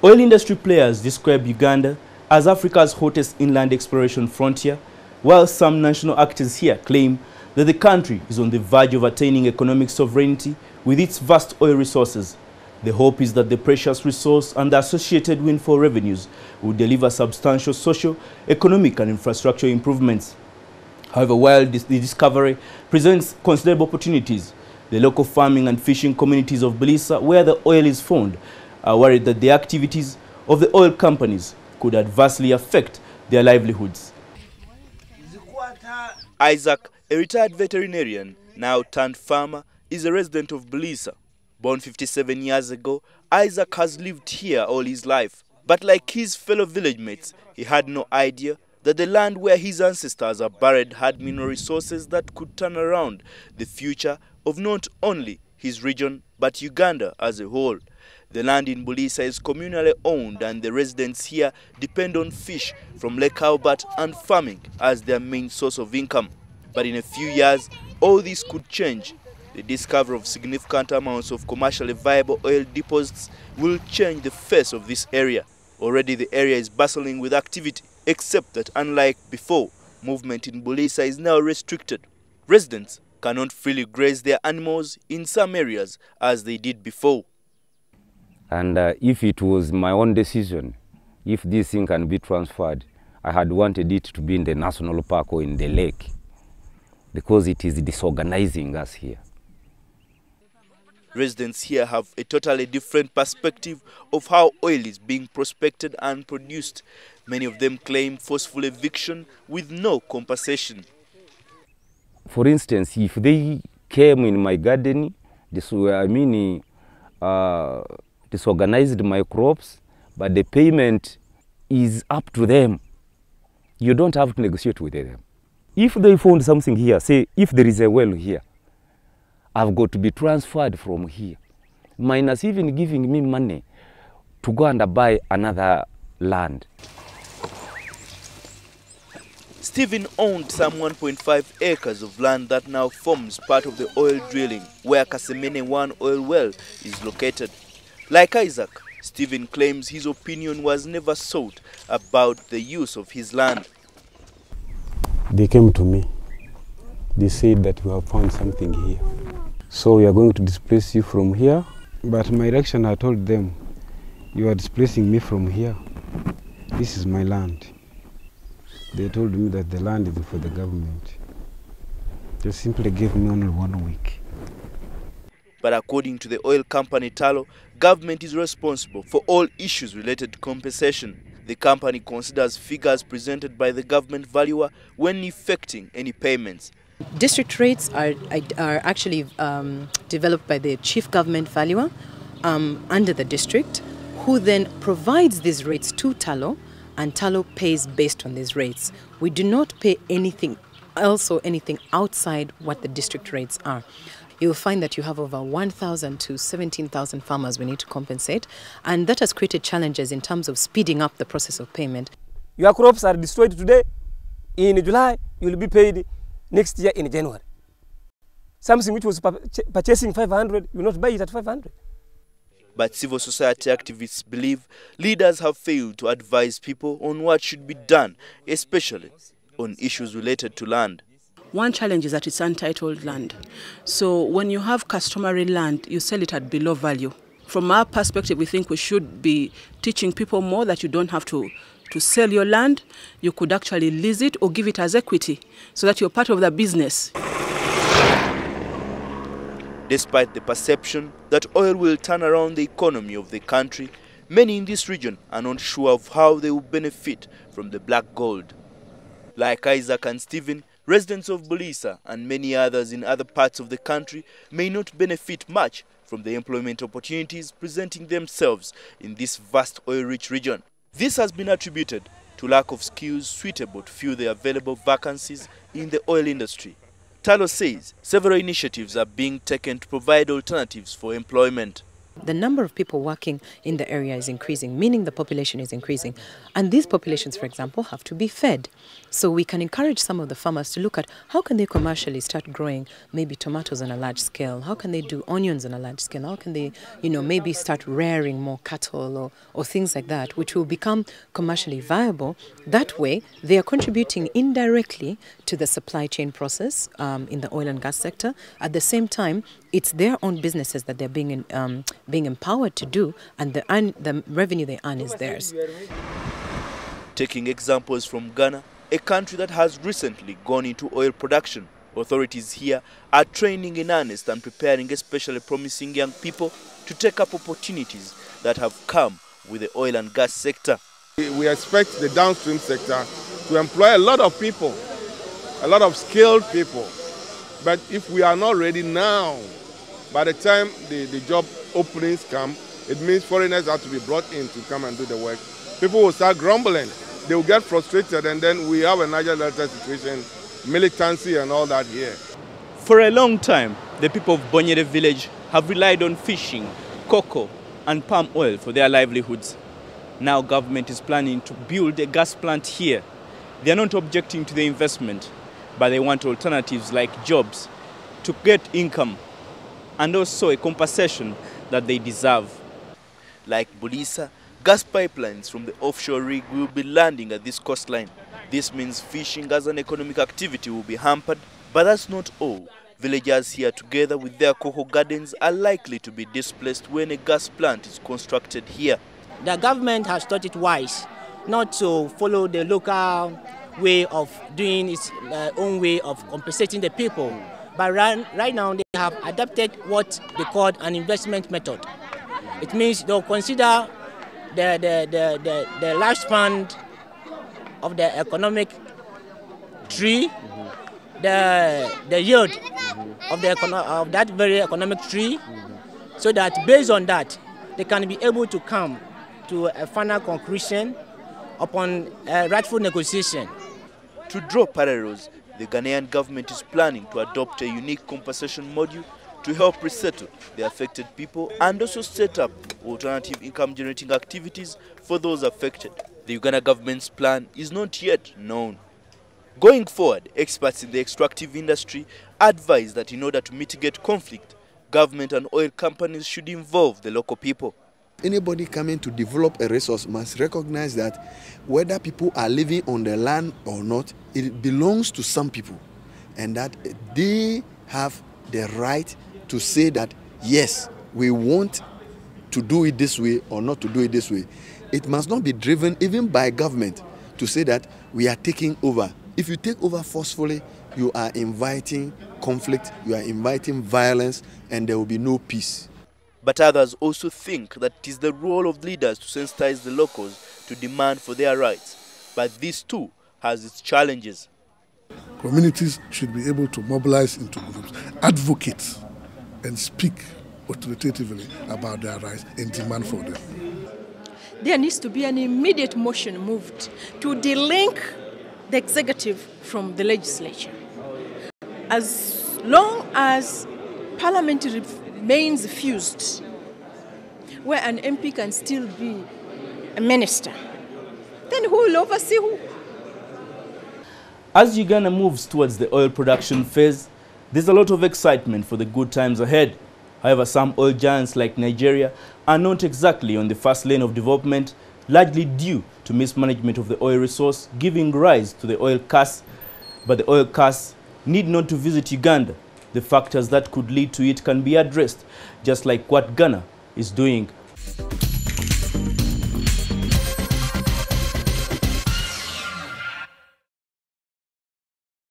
Oil industry players describe Uganda as Africa's hottest inland exploration frontier, while some national actors here claim that the country is on the verge of attaining economic sovereignty with its vast oil resources. The hope is that the precious resource and the associated windfall revenues will deliver substantial social, economic and infrastructure improvements. However, while the discovery presents considerable opportunities, the local farming and fishing communities of Bulisa, where the oil is found, are worried that the activities of the oil companies could adversely affect their livelihoods. Isaac, a retired veterinarian, now turned farmer, is a resident of Bulisa. Born 57 years ago, Isaac has lived here all his life. But like his fellow village mates, he had no idea that the land where his ancestors are buried had mineral resources that could turn around the future of not only his region, but Uganda as a whole. The land in Bulisa is communally owned and the residents here depend on fish from Lake Albert and farming as their main source of income. But in a few years, all this could change. The discovery of significant amounts of commercially viable oil deposits will change the face of this area. Already the area is bustling with activity, except that unlike before, movement in Bulisa is now restricted. Residents cannot freely graze their animals in some areas as they did before. And if it was my own decision, if this thing can be transferred, I had wanted it to be in the national park or in the lake, because it is disorganizing us here. Residents here have a totally different perspective of how oil is being prospected and produced. Many of them claim forceful eviction with no compensation. For instance, if they came in my garden, disorganized my crops, but the payment is up to them. You don't have to negotiate with them. If they found something here, say if there is a well here, I've got to be transferred from here, minus even giving me money to go and buy another land. Stephen owned some 1.5 acres of land that now forms part of the oil drilling, where Kasemene 1 oil well is located. Like Isaac, Stephen claims his opinion was never sought about the use of his land. They came to me. They said that we have found something here. So we are going to displace you from here. But my reaction, I told them, you are displacing me from here. This is my land. They told me that the land is for the government. They simply gave me only 1 week. But according to the oil company Tullow, government is responsible for all issues related to compensation. The company considers figures presented by the government valuer when effecting any payments. District rates are actually developed by the chief government valuer under the district, who then provides these rates to Tullow, and Tullow pays based on these rates. We do not pay anything else or anything outside what the district rates are. You'll find that you have over 1,000 to 17,000 farmers we need to compensate, and that has created challenges in terms of speeding up the process of payment. Your crops are destroyed today. In July, you will be paid next year in January. Something which was purchasing 500, you will not buy it at 500. But civil society activists believe leaders have failed to advise people on what should be done, especially on issues related to land. One challenge is that it's untitled land. So when you have customary land, you sell it at below value. From our perspective, we think we should be teaching people more that you don't have to sell your land. You could actually lease it or give it as equity so that you're part of the business. Despite the perception that oil will turn around the economy of the country, many in this region are not sure of how they will benefit from the black gold. Like Isaac and Stephen, residents of Bulisa and many others in other parts of the country may not benefit much from the employment opportunities presenting themselves in this vast oil-rich region. This has been attributed to lack of skills suitable to fill the available vacancies in the oil industry. Tullow says several initiatives are being taken to provide alternatives for employment. The number of people working in the area is increasing, meaning the population is increasing. And these populations, for example, have to be fed. So we can encourage some of the farmers to look at how can they commercially start growing maybe tomatoes on a large scale? How can they do onions on a large scale? How can they, maybe start rearing more cattle or things like that, which will become commercially viable. That way, they are contributing indirectly to the supply chain process in the oil and gas sector. At the same time, it's their own businesses that they're being empowered to do, and the revenue they earn is theirs. Taking examples from Ghana, a country that has recently gone into oil production, authorities here are training in earnest and preparing especially promising young people to take up opportunities that have come with the oil and gas sector. We expect the downstream sector to employ a lot of people, a lot of skilled people. But if we are not ready now, by the time the job openings come, it means foreigners have to be brought in to come and do the work. People will start grumbling. They will get frustrated, and then we have a Niger Delta situation, militancy and all that here. For a long time, the people of Bonyere village have relied on fishing, cocoa and palm oil for their livelihoods. Now government is planning to build a gas plant here. They are not objecting to the investment, but they want alternatives like jobs to get income and also a compensation that they deserve. Like Bulisa, gas pipelines from the offshore rig will be landing at this coastline. This means fishing as an economic activity will be hampered, but that's not all. Villagers here together with their cocoa gardens are likely to be displaced when a gas plant is constructed here. The government has thought it wise not to follow the local way of doing its own way of compensating the people. But right now they have adopted what they call an investment method. It means they'll consider the lifespan of the economic tree, the yield of that very economic tree, so that based on that they can be able to come to a final conclusion upon a rightful negotiation. To draw parallels, the Ghanaian government is planning to adopt a unique compensation module to help resettle the affected people and also set up alternative income generating activities for those affected. The Uganda government's plan is not yet known. Going forward, experts in the extractive industry advise that in order to mitigate conflict, government and oil companies should involve the local people. Anybody coming to develop a resource must recognize that whether people are living on the land or not, it belongs to some people, and that they have the right to say that, yes, we want to do it this way or not to do it this way. It must not be driven even by government to say that we are taking over. If you take over forcefully, you are inviting conflict, you are inviting violence, and there will be no peace. But others also think that it is the role of leaders to sensitize the locals to demand for their rights. But this too has its challenges. Communities should be able to mobilize into groups, advocate and speak authoritatively about their rights and demand for them. There needs to be an immediate motion moved to delink the executive from the legislature. As long as Parliament remains fused, where an MP can still be a minister, then who will oversee who? As Uganda moves towards the oil production phase, there's a lot of excitement for the good times ahead. However, some oil giants like Nigeria are not exactly on the first lane of development, largely due to mismanagement of the oil resource, giving rise to the oil curse. But the oil curse need not to visit Uganda. The factors that could lead to it can be addressed, just like what Ghana is doing.